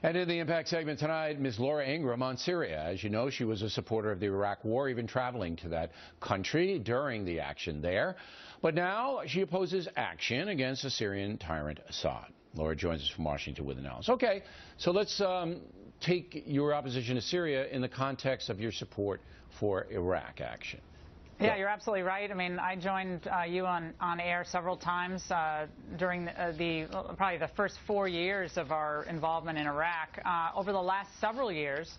And in the Impact segment tonight, Ms. Laura Ingraham on Syria. As you know, she was a supporter of the Iraq War, even traveling to that country during the action there. But now she opposes action against the Syrian tyrant Assad. Laura joins us from Washington with analysis. Okay, so let's take your opposition to Syria in the context of your support for Iraq action. Yeah, you're absolutely right. I mean, I joined you on air several times during probably the first 4 years of our involvement in Iraq. Over the last several years,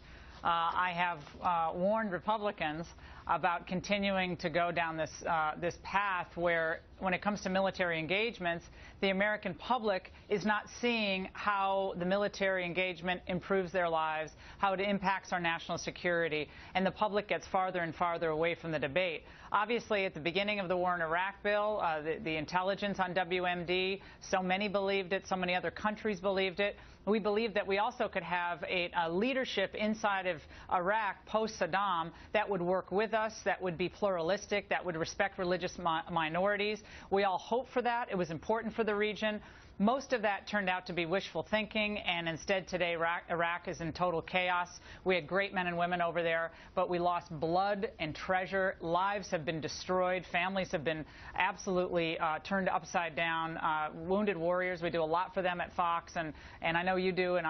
I have warned Republicans about continuing to go down this path where, when it comes to military engagements, the American public is not seeing how the military engagement improves their lives, how it impacts our national security, and the public gets farther and farther away from the debate. Obviously, at the beginning of the war in Iraq bill, the intelligence on WMD, so many believed it, so many other countries believed it. We believed that we also could have a leadership inside of Iraq post-Saddam that would work with us, that would be pluralistic, that would respect religious minorities. We all hoped for that. It was important for the region. Most of that turned out to be wishful thinking, and instead today Iraq is in total chaos. We had great men and women over there, but we lost blood and treasure. Lives have been destroyed. Families have been absolutely turned upside down. Wounded warriors, we do a lot for them at Fox, and I know you do, and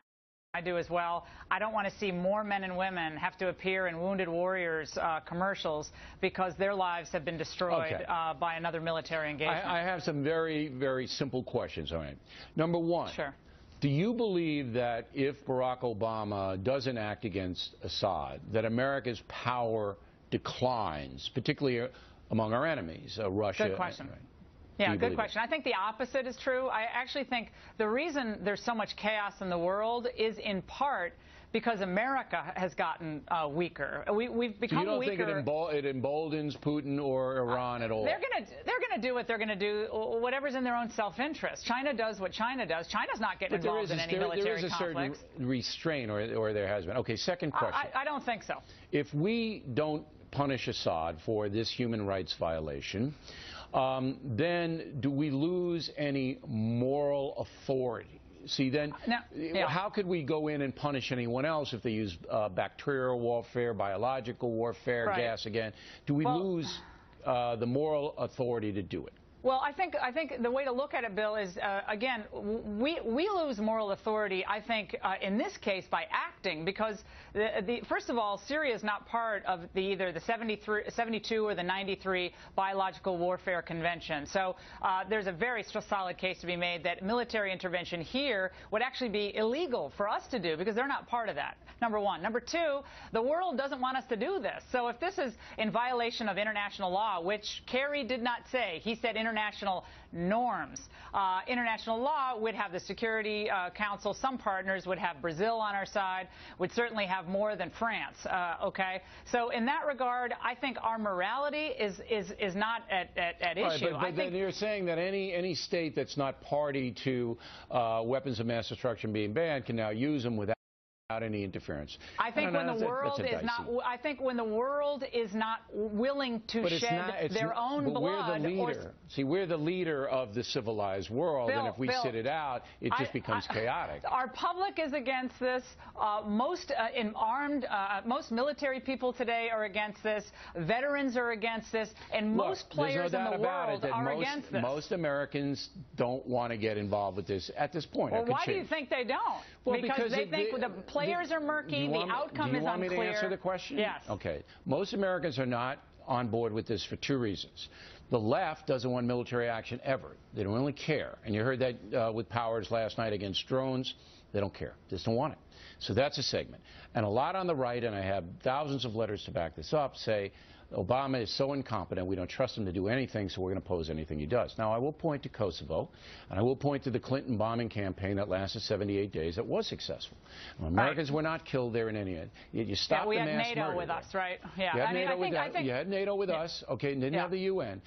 I do as well. I don't want to see more men and women have to appear in Wounded Warriors commercials because their lives have been destroyed by another military engagement. I have some very, very simple questions on it. Number one, sure. Do you believe that if Barack Obama doesn't act against Assad, that America's power declines, particularly among our enemies, Russia? Good question. Yeah, good question. I think the opposite is true. I actually think the reason there's so much chaos in the world is in part because America has gotten weaker. We've become weaker. You don't think it emboldens Putin or Iran at all? They're going to do what they're going to do, whatever's in their own self-interest. China does what China does. China's not getting involved in any military conflicts. There is a certain restraint, or there has been. Okay, second question. I don't think so. If we don't punish Assad for this human rights violation, then do we lose any moral authority? See, then, how could we go in and punish anyone else if they use bacterial warfare, biological warfare, gas again? Do we lose the moral authority to do it? Well, I think the way to look at it, Bill, is, again, we lose moral authority, I think, in this case by acting, because, first of all, Syria is not part of either the 72 or the 93 Biological Warfare Convention. So there's a very solid case to be made that military intervention here would actually be illegal for us to do because they're not part of that, number one. Number two, the world doesn't want us to do this. So if this is in violation of international law, which Kerry did not say, he said international norms. International law would have the Security Council. Some partners would have Brazil on our side, would certainly have more than France. Okay? So in that regard, I think our morality is not at issue. But then you're saying that any state that's not party to weapons of mass destruction being banned can now use them without any interference. I think when the world is not. I think when the world is not willing to shed their own blood. We're the leader of the civilized world, and if we sit it out, it just becomes chaotic. Our public is against this. Most military people today are against this. Veterans are against this, and most players in the world are against this. Most Americans don't want to get involved with this at this point. Well, why do you think they don't? Well, because they think the players are murky, the outcome is unclear. Do you want me to answer the question? Yes. Okay. Most Americans are not on board with this for two reasons. The left doesn't want military action ever. They don't really care. And you heard that with Powers last night against drones. They don't care. They just don't want it. So that's a segment. And a lot on the right, and I have thousands of letters to back this up, say Obama is so incompetent, we don't trust him to do anything, so we're going to oppose anything he does. Now, I will point to Kosovo, and I will point to the Clinton bombing campaign that lasted 78 days that was successful. Americans were not killed there in any end. You stopped the mass murder. We had NATO with us, right? Yeah. You had NATO with us, okay, and didn't have the UN.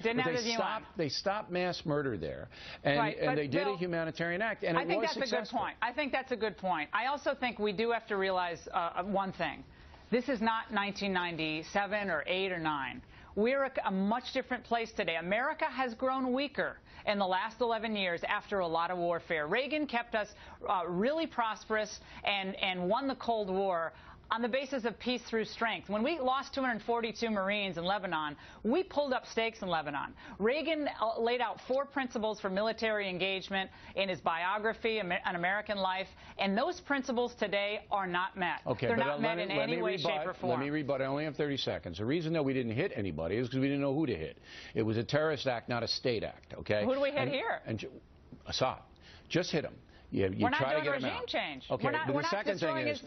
They stopped mass murder there, and they did a humanitarian act, and it was successful. I think that's a good point. I also think we do have to realize one thing. This is not 1997 or 8 or 9. We're a much different place today. America has grown weaker in the last 11 years after a lot of warfare. Reagan kept us really prosperous and won the Cold War on the basis of peace through strength. When we lost 242 Marines in Lebanon, we pulled up stakes in Lebanon. Reagan laid out 4 principles for military engagement in his biography, An American Life, and those principles today are not met. Okay, they're not met in any way, shape, or form. Let me rebut. I only have 30 seconds. The reason that we didn't hit anybody is because we didn't know who to hit. It was a terrorist act, not a state act, okay? Who do we hit here? Assad. Just hit him. You we're not try doing to get him regime out. change. Okay, but the second thing is,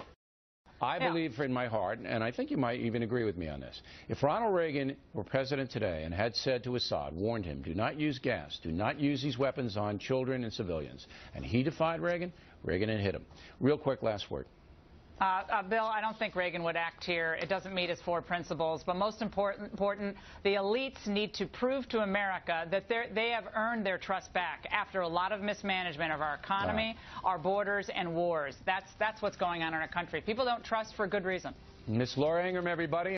I believe in my heart, and I think you might even agree with me on this, if Ronald Reagan were president today and had said to Assad, warned him, do not use gas, do not use these weapons on children and civilians, and he defied Reagan, Reagan had hit him. Real quick, last word. Bill, I don't think Reagan would act here. It doesn't meet his 4 principles. But most important, the elites need to prove to America that they have earned their trust back after a lot of mismanagement of our economy, our borders, and wars. That's what's going on in our country. People don't trust for good reason. Miss Laura Ingraham, everybody.